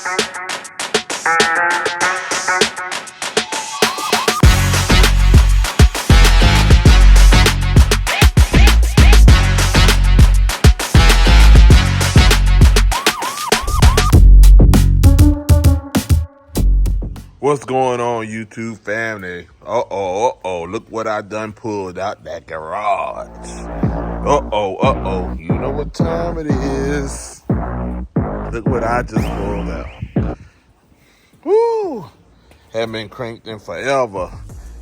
What's going on, YouTube family? Uh-oh, look what I done pulled out that garage. Uh-oh, you know what time it is. Look what I just pulled out. Woo! Haven't been cranked in forever,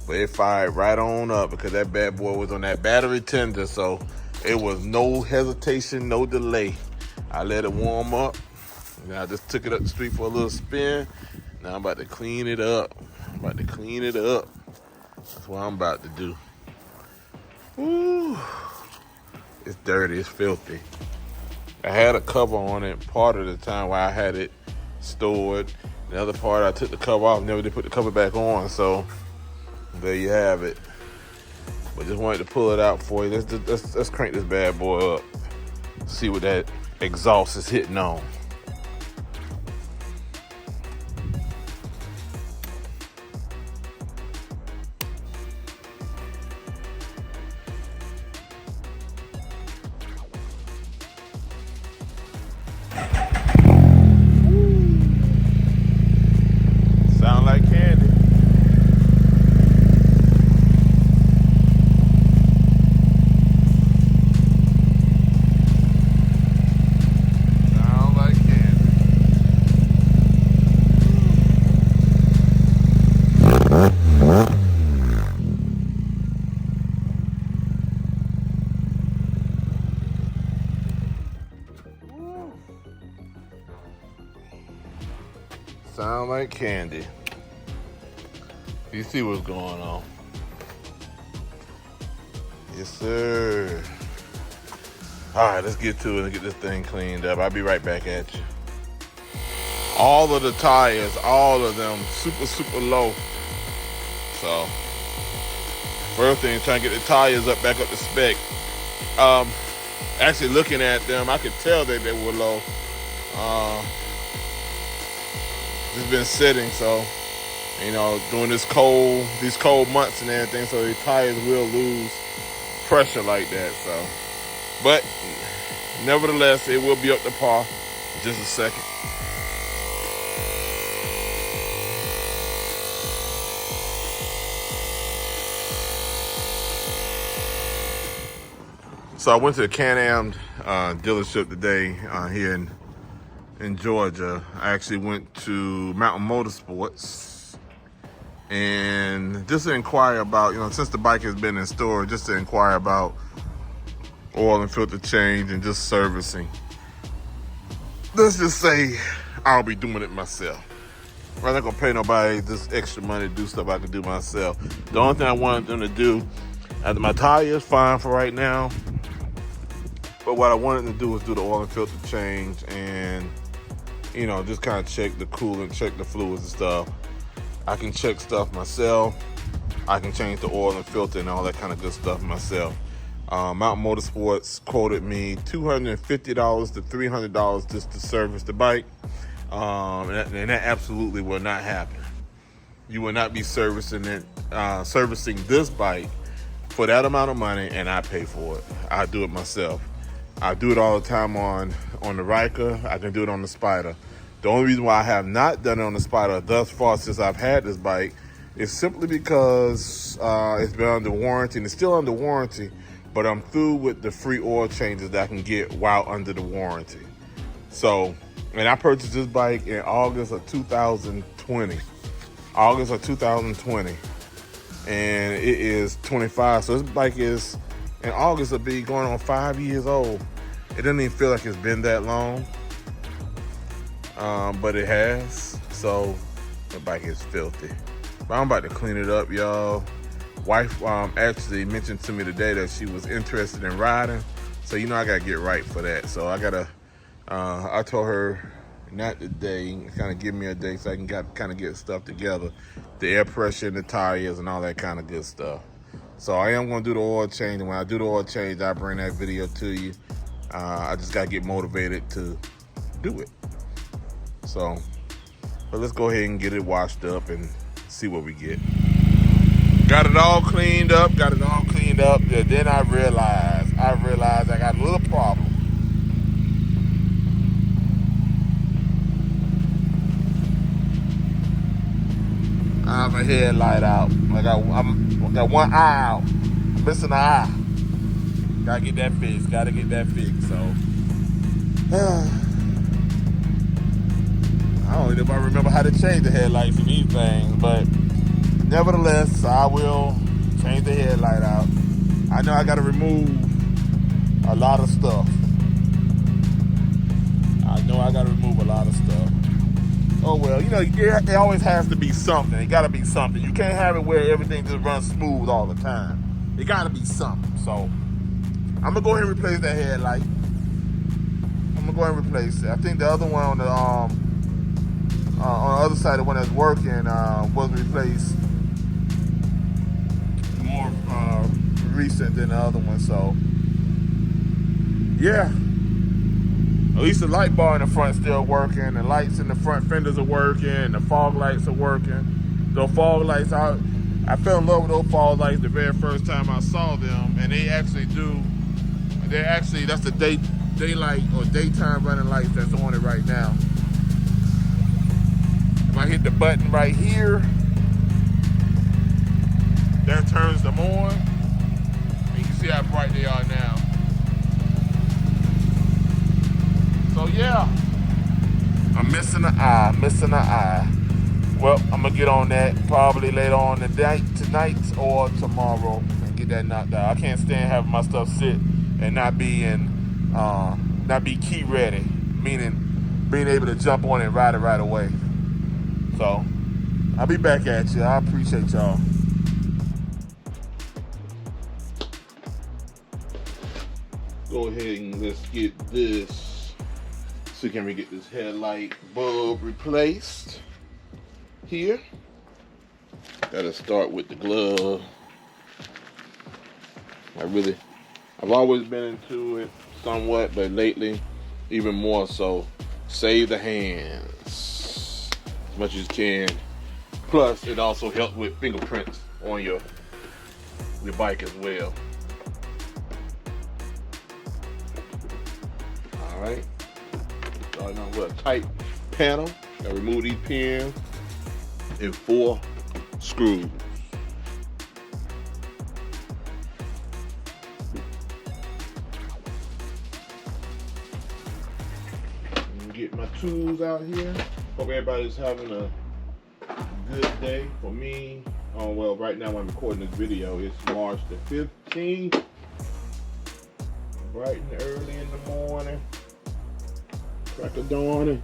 but it fired right on up because that bad boy was on that battery tender, so it was no hesitation, no delay. I let it warm up, and I just took it up the street for a little spin. Now I'm about to clean it up. That's what I'm about to do. Ooh, it's dirty, it's filthy. I had a cover on it part of the time while I had it stored. The other part, I took the cover off, never did put the cover back on, so there you have it. But just wanted to pull it out for you. Let's crank this bad boy up. See what that exhaust is hitting on. Sound like candy. Sound like candy. Sound like candy. You see what's going on. Yes, sir. All right, let's get to it and get this thing cleaned up. I'll be right back at you. All of the tires, all of them, super low. So, first thing, trying to get the tires back up to spec. Actually looking at them, I could tell that they were low. It's been sitting, so during these cold months and everything, so the tires will lose pressure like that. So, but nevertheless, it will be up to par in just a second. So I went to the Can-Am dealership today here in Georgia. I actually went to Mountain Motorsports. And just to inquire about, since the bike has been in store, just to inquire about oil and filter change and just servicing. Let's just say I'll be doing it myself. I'm not gonna pay nobody this extra money to do stuff I can do myself. The only thing I wanted them to do, my tire is fine for right now, but what I wanted them to do was do the oil and filter change and, just kind of check the coolant, check the fluids and stuff. I can check stuff myself. I can change the oil and filter and all that kind of good stuff myself. Mountain Motorsports quoted me $250 to $300 just to service the bike. And that absolutely will not happen. You will not be servicing this bike for that amount of money, and I pay for it. I do it myself. I do it all the time on the Riker. I can do it on the Spyder. The only reason why I have not done it on the Spyder thus far since I've had this bike is simply because it's been under warranty, and it's still under warranty, but I'm through with the free oil changes that I can get while under the warranty. So, and I purchased this bike in August of 2020. And it is 25. So this bike is, in August, will be going on 5 years old. It doesn't even feel like it's been that long. But it has, so the bike is filthy. But I'm about to clean it up, y'all. Wife actually mentioned to me today that she was interested in riding, so I gotta get right for that. So I told her not today, kind of give me a day so I can kind of get stuff together, the air pressure in the tires and all that kind of good stuff. So I am gonna do the oil change, and when I do the oil change, I bring that video to you. I just gotta get motivated to do it. So But let's go ahead and get it washed up and see what we get. Got it all cleaned up. Yeah, then I realized I got a little problem. I have a headlight out. I got one eye out. I'm missing an eye. Gotta get that fixed. So I don't even know if I remember how to change the headlights in these things, but nevertheless, I will change the headlight out. I know I gotta remove a lot of stuff. Oh well, you know, it always has to be something. It gotta be something. You can't have it where everything just runs smooth all the time. It gotta be something. So I'm gonna go ahead and replace that headlight. I think the other one on the other side, the one that's working, was replaced more recent than the other one. So yeah, at least the light bar in the front still working. The lights in the front fenders are working. The fog lights are working. Those fog lights, I fell in love with those fog lights the very first time I saw them, and that's the daylight or daytime running lights that's on it right now. If I hit the button right here, that turns them on, and you can see how bright they are now. So yeah, I'm missing an eye. Well, I'm gonna get on that probably later on tonight or tomorrow and get that knocked out. I can't stand having my stuff sit and not be key ready, meaning being able to jump on it and ride it right away. So I'll be back at you. I appreciate y'all. Go ahead and let's get this. So can we get this headlight bulb replaced here? Gotta start with the glove. I've always been into it somewhat, but lately even more so. Save the hands as much as you can. Plus it also helps with fingerprints on your bike as well. Alright. Starting off with a tight panel. Gotta remove these pins and 4 screws. Get my tools out here. Hope everybody's having a good day. For me, well, right now I'm recording this video. It's March the 15th. Bright and early in the morning. Crack of dawn.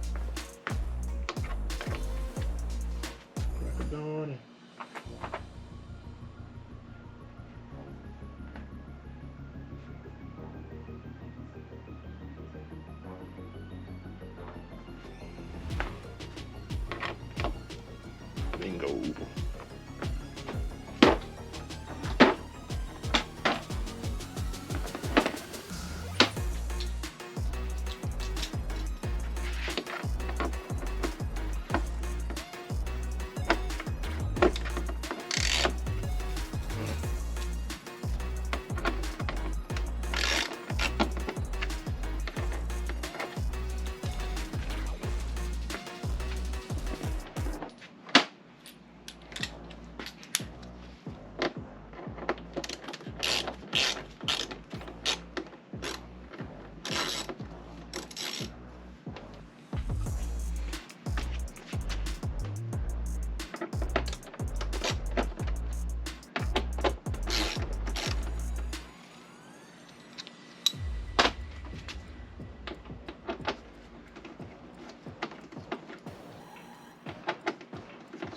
Bingo.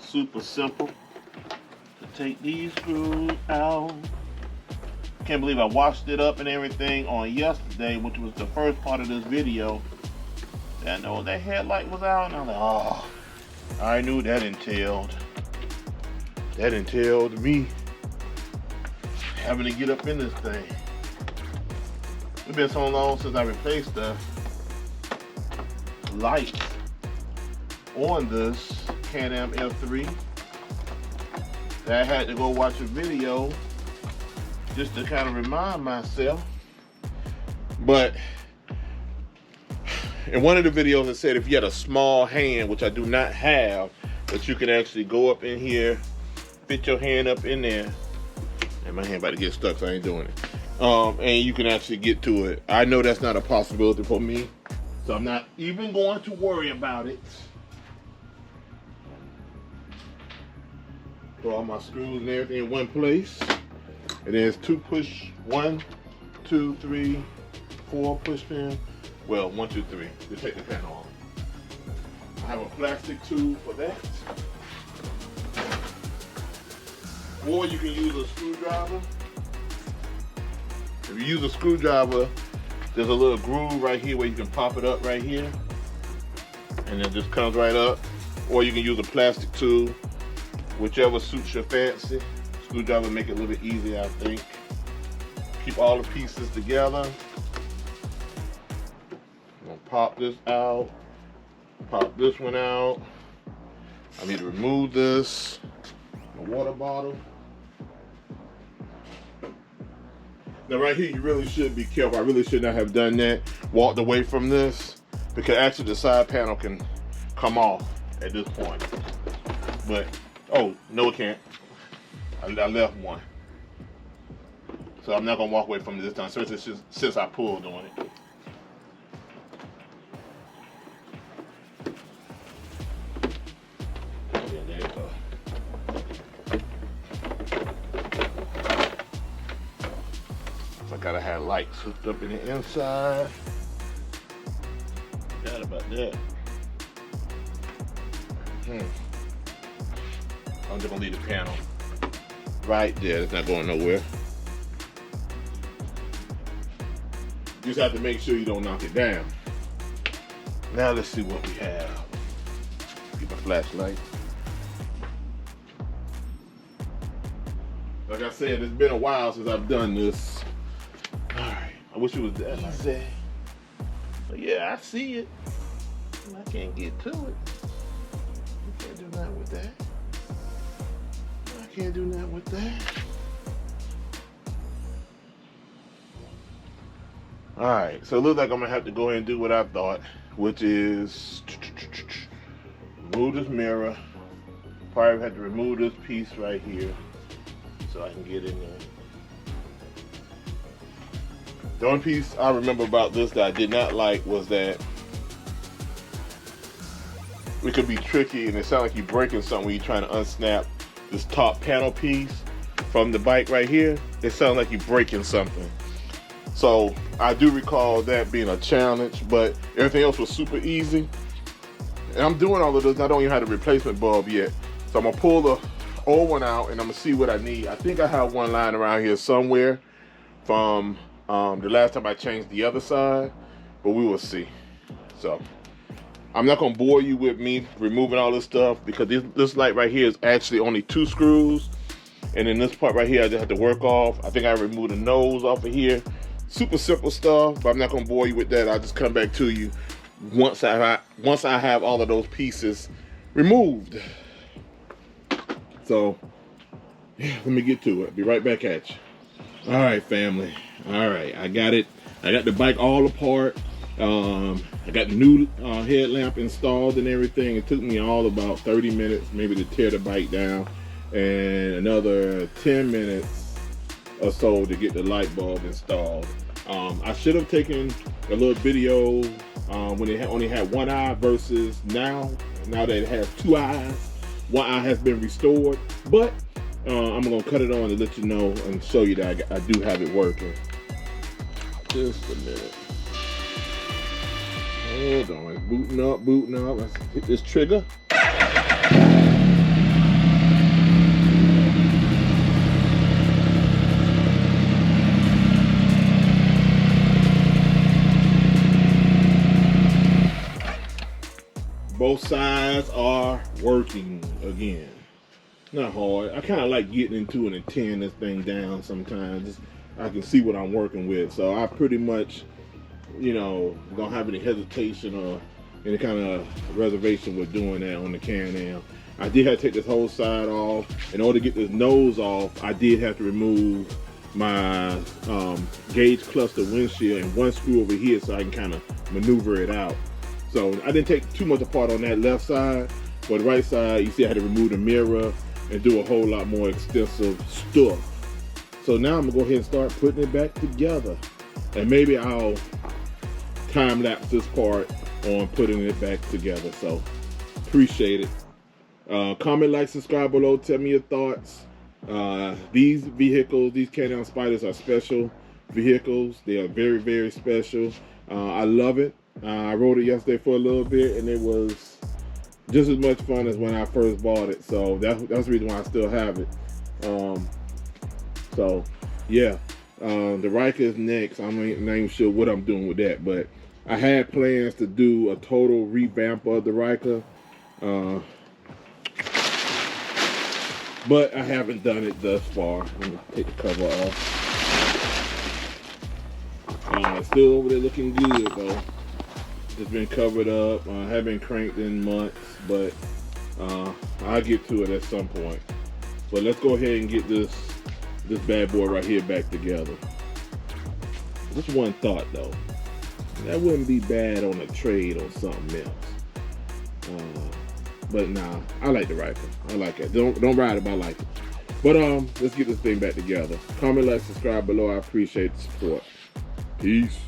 Super simple to take these screws out. Can't believe I washed it up and everything on yesterday, which was the first part of this video. I know that headlight was out, and I'm like, oh, I knew that entailed. That entailed me having to get up in this thing. It's been so long since I replaced the lights on this Am F3 that I had to go watch a video just to kind of remind myself. But in one of the videos it said if you had a small hand, which I do not have, that you can actually go up in here, fit your hand up in there, and my hand about to get stuck, so I ain't doing it. And you can actually get to it. I know that's not a possibility for me, so I'm not even going to worry about it. Put all my screws and everything in one place. And there's 2 push, 1, 2, 3, 4 push pins. Well, 1, 2, 3 to take the panel off. I have a plastic tube for that. Or you can use a screwdriver. If you use a screwdriver, there's a little groove right here where you can pop it up right here. And it just comes right up. Or you can use a plastic tube, whichever suits your fancy. Screwdriver make it a little bit easier, I think. Keep all the pieces together. I'm gonna pop this out. Pop this one out. I need to remove this. A water bottle. Now right here, you really should be careful. I really should not have done that. Walked away from this, because actually the side panel can come off at this point. But, oh, no it can't. I left one. So I'm not gonna walk away from it this time, especially since I pulled on it. Yeah, there you go. So I gotta have lights hooked up in the inside. Forgot about that. I'm just gonna leave the panel right there. It's not going nowhere. You just have to make sure you don't knock it down. Now let's see what we have. Get my flashlight. Like I said, it's been a while since I've done this. All right, I wish it was that easy. But yeah, I see it. I can't get to it. You can't do nothing with that. Can't do nothing with that. Alright, so it looks like I'm gonna have to go ahead and do what I thought, which is remove this mirror. Probably have to remove this piece right here so I can get in there. The only piece I remember about this that I did not like was that it could be tricky and it sounds like you're breaking something when you're trying to unsnap this top panel piece from the bike right here. It sounds like you're breaking something. So I do recall that being a challenge, but everything else was super easy. And I'm doing all of this, I don't even have the replacement bulb yet. So I'm gonna pull the old one out and I'm gonna see what I need. I think I have one lying around here somewhere from the last time I changed the other side, but we will see. So I'm not gonna bore you with me removing all this stuff, because this light right here is actually only 2 screws. And then this part right here, I just have to work off. I think I removed the nose off of here. Super simple stuff, but I'm not gonna bore you with that. I'll just come back to you once I have all of those pieces removed. So yeah, let me get to it. Be right back at you. All right, family. All right, I got it. I got the bike all apart. I got the new headlamp installed and everything. It took me all about 30 minutes maybe to tear the bike down, and another 10 minutes or so to get the light bulb installed. I should have taken a little video when it only had one eye versus now that it has 2 eyes. One eye has been restored, but I'm gonna cut it on to let you know and show you that I do have it working. Just a minute. Hold on, it's booting up. Let's hit this trigger. Both sides are working again. Not hard. I kind of like getting into it and tearing this thing down sometimes. I can see what I'm working with. So I pretty much, don't have any hesitation or, any kind of reservation with doing that on the Can-Am. I did have to take this whole side off. In order to get this nose off, I did have to remove my gauge cluster windshield and one screw over here so I can kind of maneuver it out. So I didn't take too much apart on that left side, but the right side, you see I had to remove the mirror and do a whole lot more extensive stuff. So now I'm gonna go ahead and start putting it back together. And maybe I'll time lapse this part on putting it back together. So appreciate it. Comment, like, subscribe below. Tell me your thoughts. These vehicles, these Can-Am Spyders are special vehicles. They are very, very special. I love it. I rode it yesterday for a little bit and it was just as much fun as when I first bought it. So that's the reason why I still have it. So yeah, the Riker is next. I'm not even sure what I'm doing with that, but I had plans to do a total revamp of the Riker. But I haven't done it thus far. Let me take the cover off. Still over there looking good though. It's been covered up. Haven't been cranked in months, but I'll get to it at some point. But let's go ahead and get this bad boy right here back together. Just one thought though. That wouldn't be bad on a trade or something else. But nah, I like the Riker. I like it. Don't ride it, but I like it. But let's get this thing back together. Comment, like, subscribe below. I appreciate the support. Peace.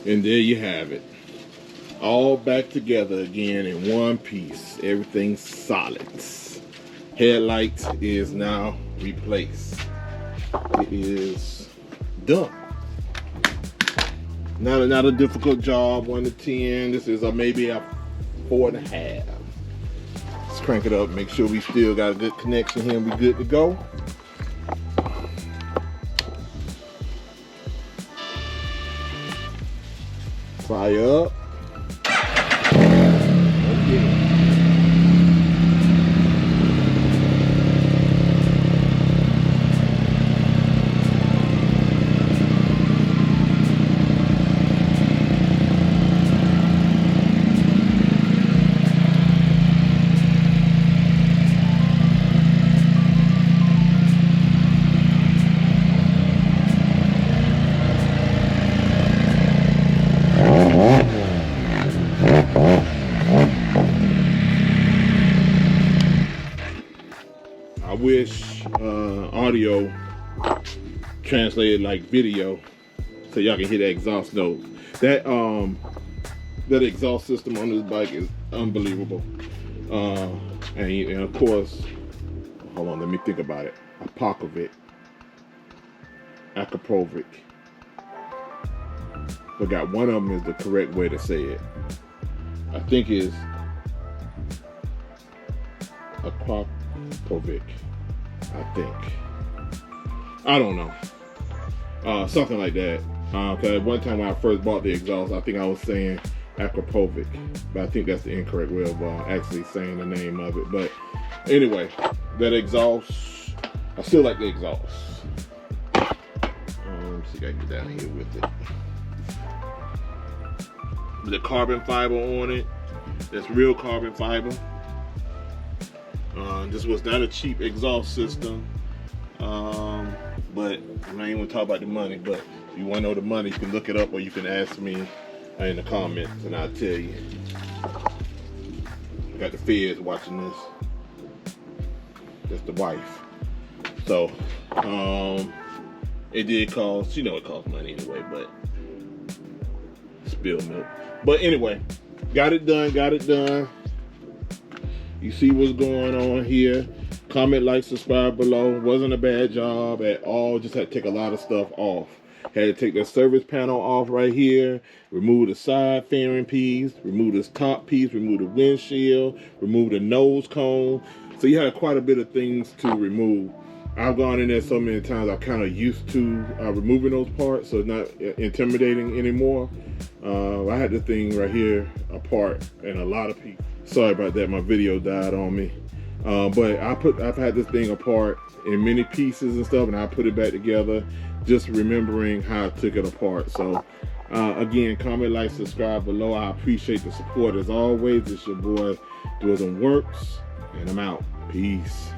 And there you have it. All back together again in one piece. Everything's solid. Headlight is now replaced. It is done. Not a difficult job, 1 to 10. This is maybe a 4.5. Let's crank it up, make sure we still got a good connection here and we good to go. Fire up. Okay. I wish audio translated like video, so y'all can hear the exhaust note. That exhaust system on this bike is unbelievable. And of course, hold on, let me think about it. Akrapovic. Forgot one of them is the correct way to say it. I think it's Akrapovic. I think. I don't know. Something like that. Cause one time when I first bought the exhaust, I think I was saying Akrapovic, but I think that's the incorrect way of actually saying the name of it. But anyway, that exhaust, I still like the exhaust. Let me see if I can get down here with it. The carbon fiber on it. That's real carbon fiber. This was not a cheap exhaust system, but I'm not even gonna talk about the money. But if you want to know the money, you can look it up, or you can ask me in the comments, and I'll tell you. I got the feds watching this. That's the wife. So, it did cost. You know, it cost money anyway, but spill milk. But anyway, got it done. You see what's going on here. Comment, like, subscribe below. Wasn't a bad job at all. Just had to take a lot of stuff off. Had to take the service panel off right here. Remove the side fairing piece. Remove this top piece. Remove the windshield. Remove the nose cone. So you had quite a bit of things to remove. I've gone in there so many times, I'm kind of used to removing those parts, so it's not intimidating anymore. I had the thing right here apart and a lot of people. Sorry about that, my video died on me. But I've had this thing apart in many pieces and stuff, and I put it back together, just remembering how I took it apart. So again, comment, like, subscribe below. I appreciate the support as always. It's your boy Doing Works, and I'm out. Peace.